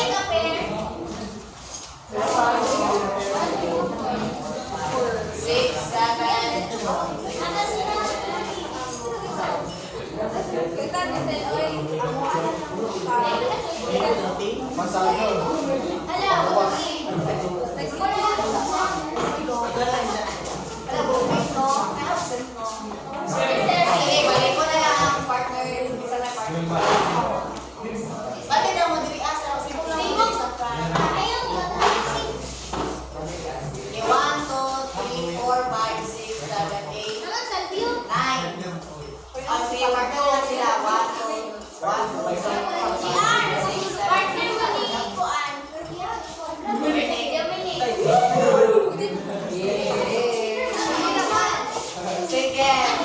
Okay, again.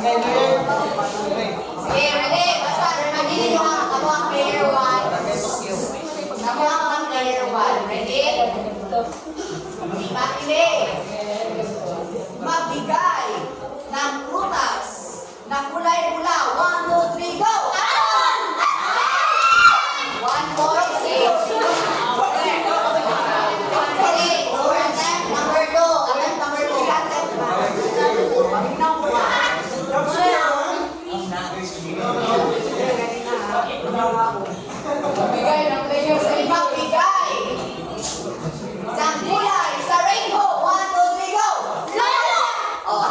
Okay, ready? Basta, ready nyo ang kamuang player 1. Kamuang ang player 1. Ready? Makinig. Magbigay ng prutas na kulay pula. 1, 2, 3, go! 1 more, 6. Magbigay ng player sa magbigay ng kulay sa rainbow. 1, 2, 3, go! Oh.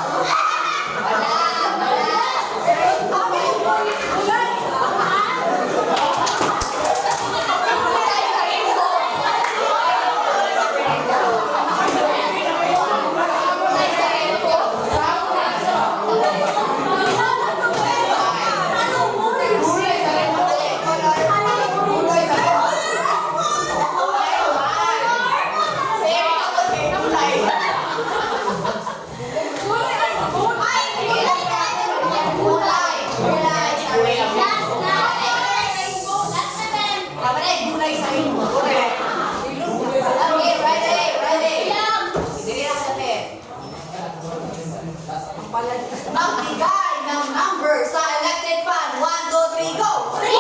Wala. Magbigay ng number sa elected fan. 1, 2, 3, go! 1!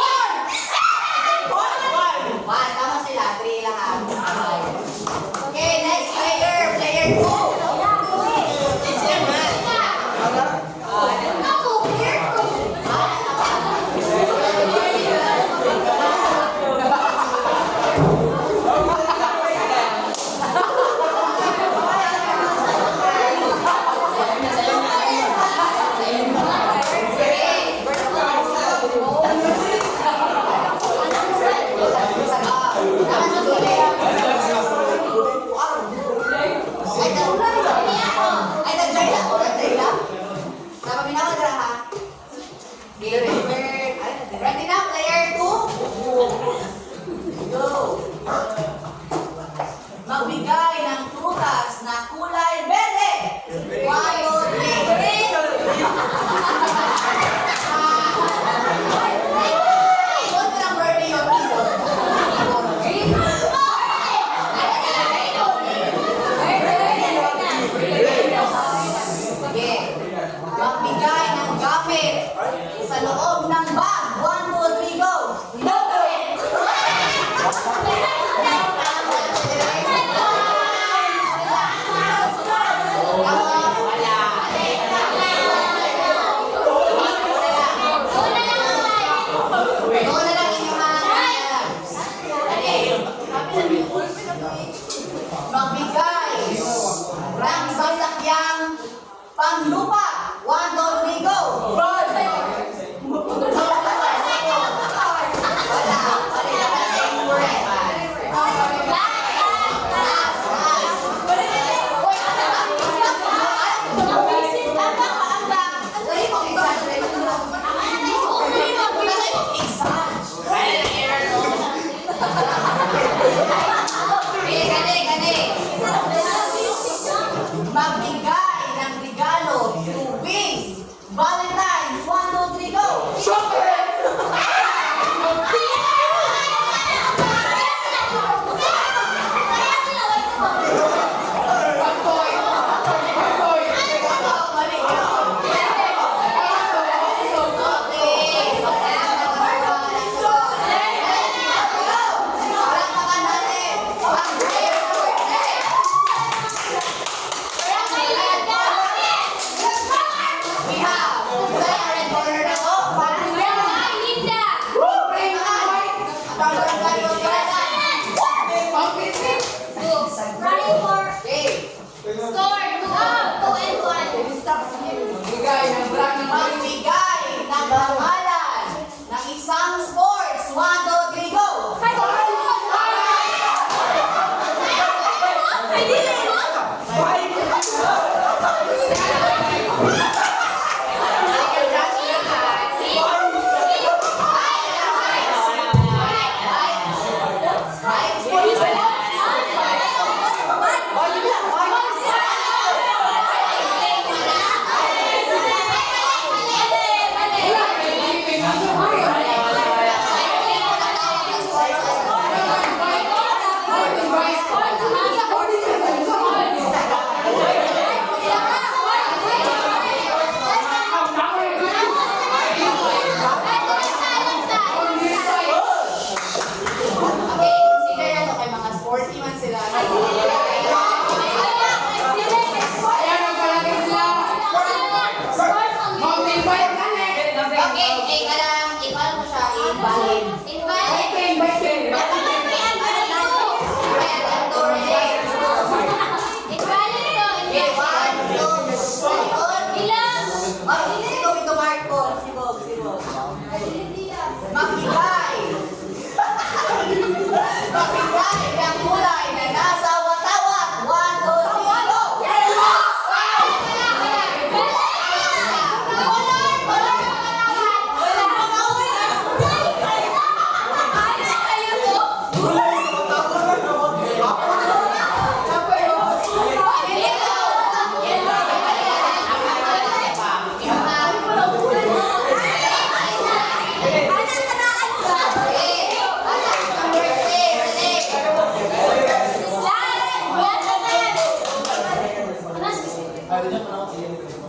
Tama sila. 3 lahat. Okay, next player. Player 2. Ready na, player 2? Go! Magbigay ng prutas na kulay berde. 1, 2, 3. Ikot mo ng birthday yung piso. Sige. Magbigay ng gamit sa loob ng bag. 1, 2, 3, go! Magbigay ng sasakyang panglupa. 1, 2, 3, go! Magbigay ng regalo to Wings Valentine's. 1, 2, 3, go! Magbigay ng pangalan ng isang sports. 1, 2, 3, go! Michael Jackson. Magbigay. Magbigay ng kulay na nasa watawat. 1, 2, 3, go!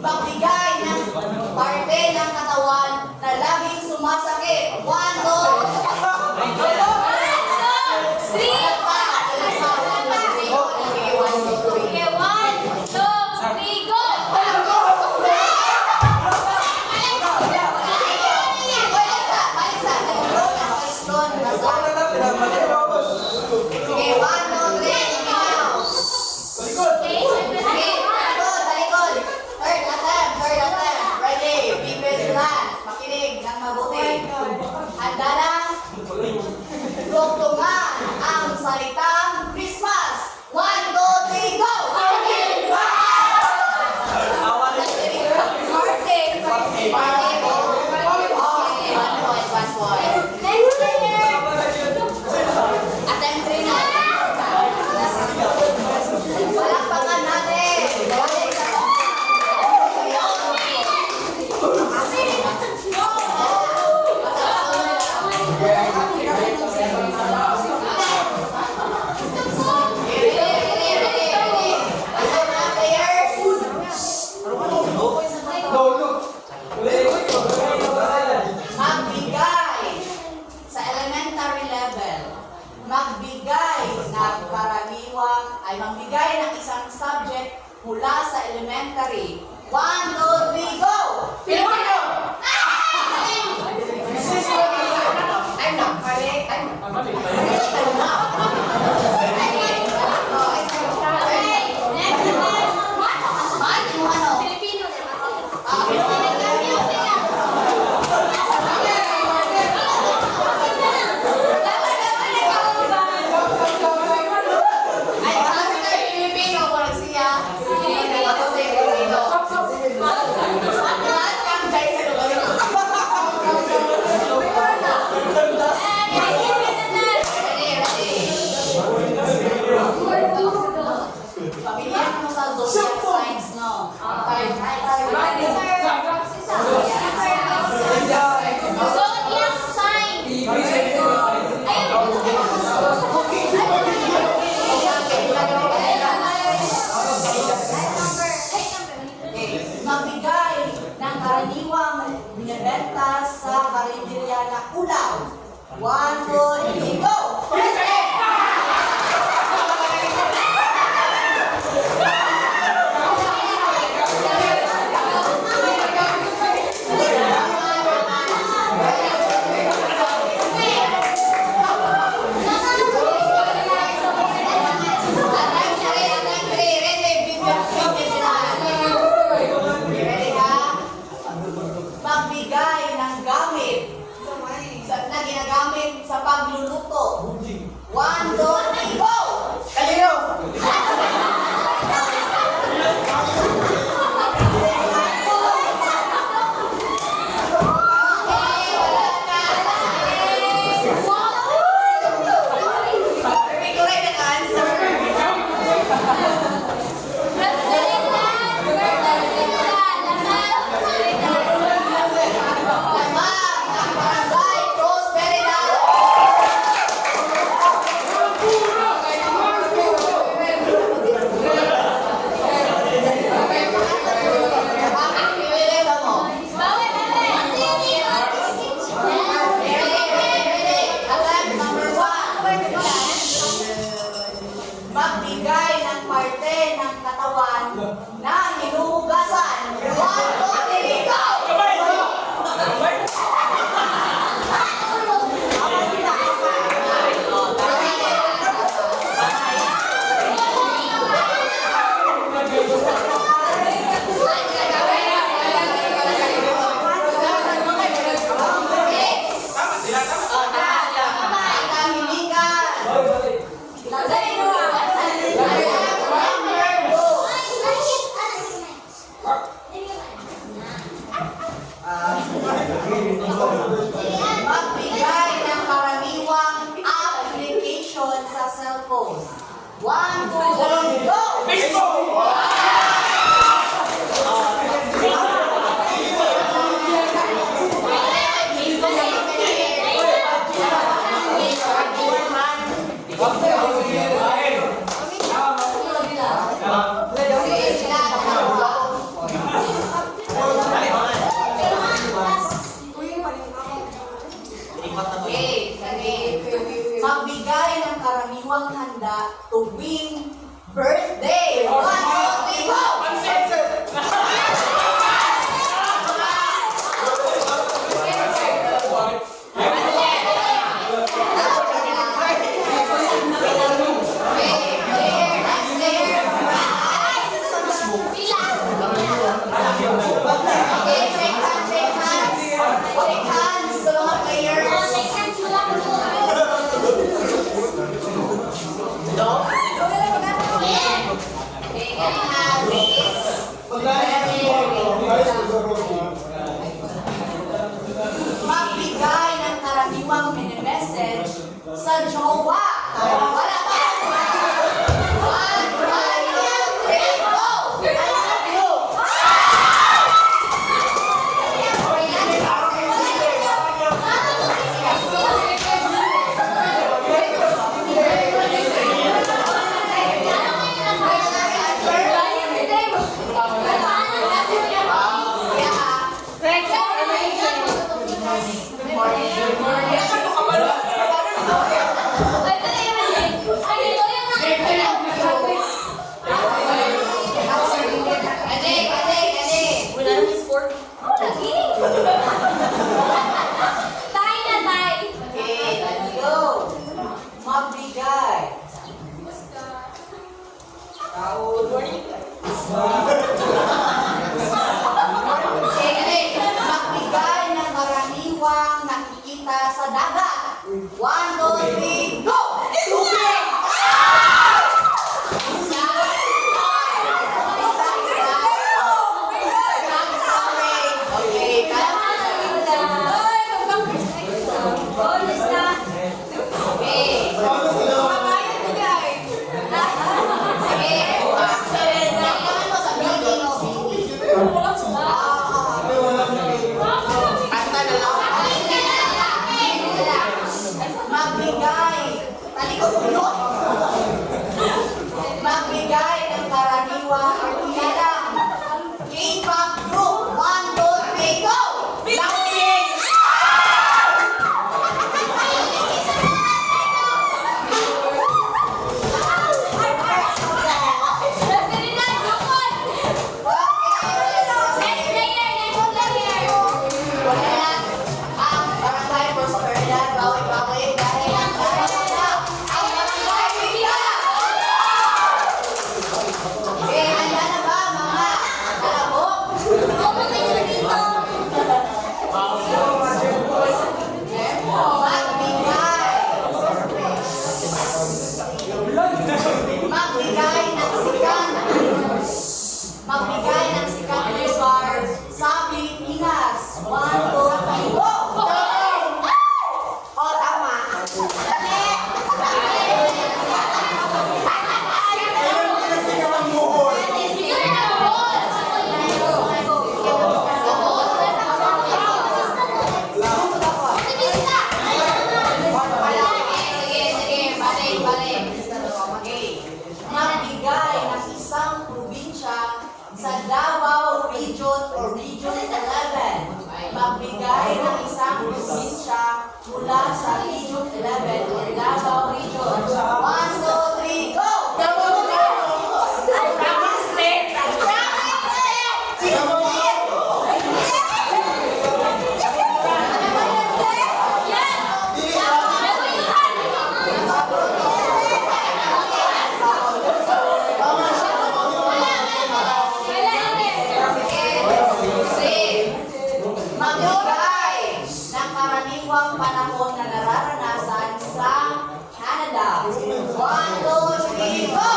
Magbigay ng parte ng katawan na laging sumasakit. 1, 2, makinig ng mabuti. Handa na? Tugtungan ang salitang Christmas. 1, 2, 3, go! Attempt 3 na. Palakpakan natin. Magbigay sa elementary level, magbigay ng karaniwang, ay magbigay ng isang subject mula sa elementary. 1, 2, 3, go! Filipino! I'm not mali. Pamilya mo sa zodiac signs, no? Zodiac sign! Magbigay ng karaniwang binibenta sa karinderya na ulaw. 1, 2, 3, go! Magbigay ng gamit na ginagamit sa pagluluto. 1, 2, 3, go! Kalino! Barangay Prosperidad. Magbigay ng karaniwang application sa cellphone. 1, 2, 3, go! Magbigay ng karaniwang handa tuwing birthday. 1, 2, 3, go! Magbigay ng karaniwang mini-message sa jowa. Wala pa! 1, 2, 3, go! I love you! Okay, let's go. Magbigay. Magbigay ng karaniwang nakikita sa dagat. 1, 2, 3, go! Tubig! Magbigay ng karaniwang artiyalang K-pop group. 1, 2, 3, go! Blackpink! Ang barangay Prosperidad, bawi-bawi, dahil ang karaniwang ang barangay Bigla! Okay, handa na ba mga kalabok? Magbigay ng sikat na lugar sa Pilipinas. 1, 2, 3, go! Oh, tama. Dali! Sige, balik. Okay. Magbigay ng isang probinsya sa Davao Region o Region 11. Magbigay ng isang probinsya mula sa Region 11 o Davao Region. 1, 2, 3, go! Magbigay ng karaniwang panahon na nararanasan sa Canada. 1, 2, 3, go!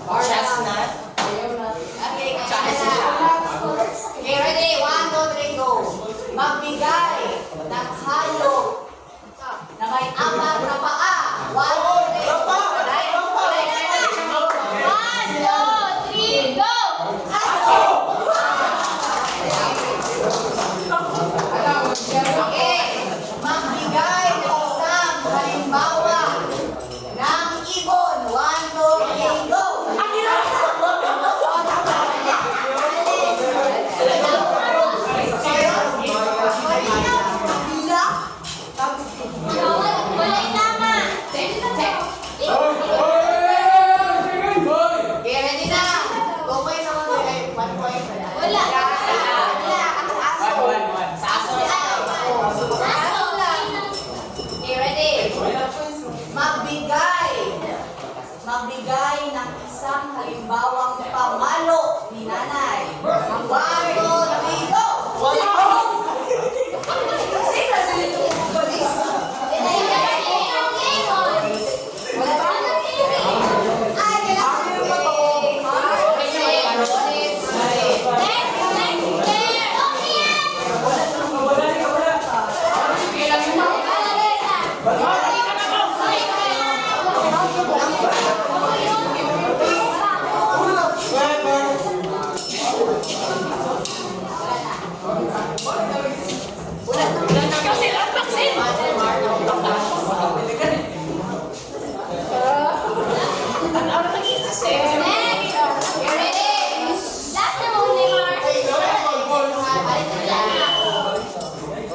Chestnut. Okay, okay, ready? 1, 2, 3, go. Magbigay ng hayop na may apat na paa. 1, 2, 3, go. Okay, magbigay ng isang halimbawa ng ibon. 1, 2, 3, go. Okay, ready na. 2 points ako. 1 point. Wala. Sa aso. Okay, ready? Magbigay ng isang halimbawang pamalo ni nanay. 1, 2, 3, go!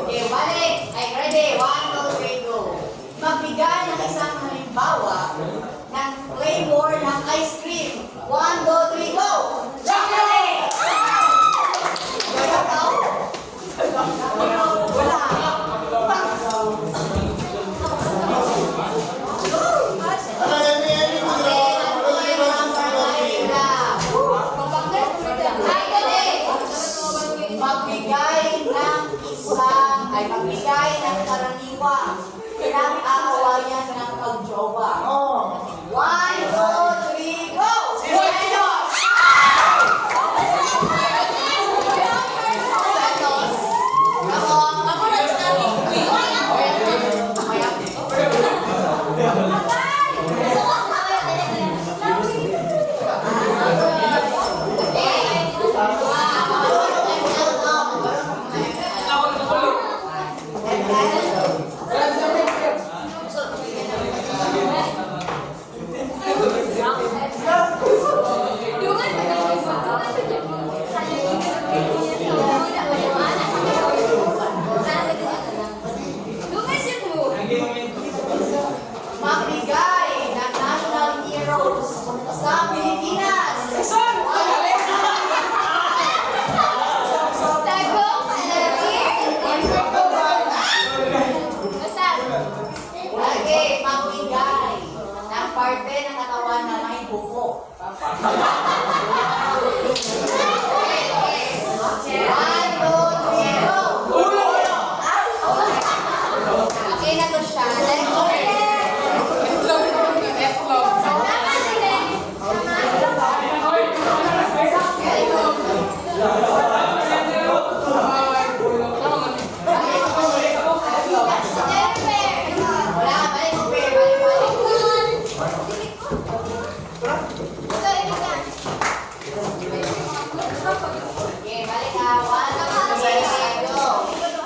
Okay, balik. Ay, ready? 1, 2, 3, go. Magbigay ng isang halimbawa ng flavor ng ice cream. 1, 2, 3, go! Chocolate! Wala. Magbigay ng karaniwang pinag-aawayan ng pag-jowa. 1, 2, 3, go! Selos! Selos? Ako nagsabi. Magbigay ng national heroes sa Pilipinas. Okay, magbigay ng parte ng katawan na may buko. 1, 2, 3, go! Okay na to siya. Let's go.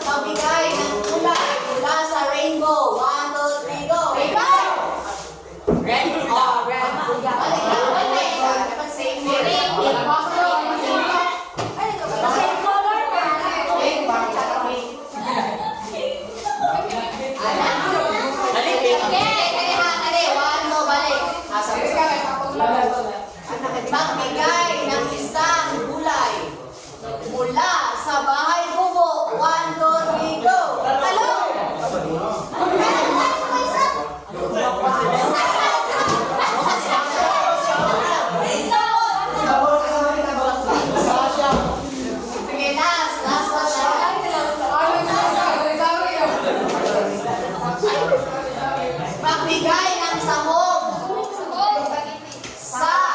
Magbigay ng kulay mula sa rainbow. 1, 2, 3, go! Rainbow! Red? Oh, red. Balik na, balik. Dapat same here. Same color na. Pink, parang tsaka pink. Kali, 1, 2, balik. Sabi ka, magbigay ng isang gulay mula sa bahay kubo. 1, 2, 3, go! Hello! Sige, last one siya. Magbigay ng sahog sa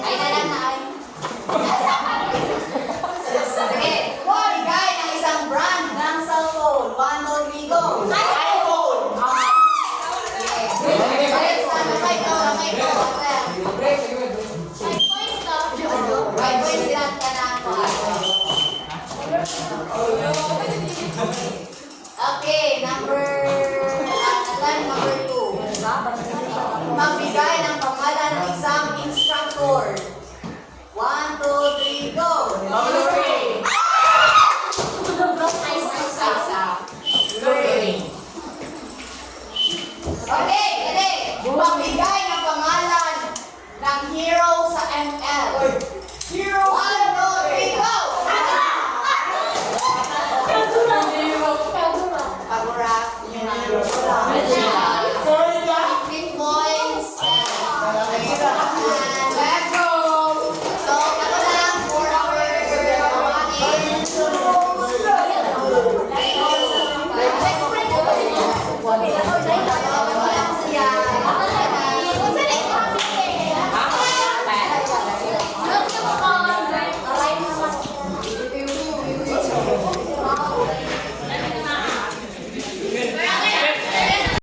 Ay na lang na ay. Sige. Bigay ng isang brand ng cellphone. 1, 2, 3, go. iPhone. Okay. Kamay ko. 5 points to. 5 points lang ka na ako.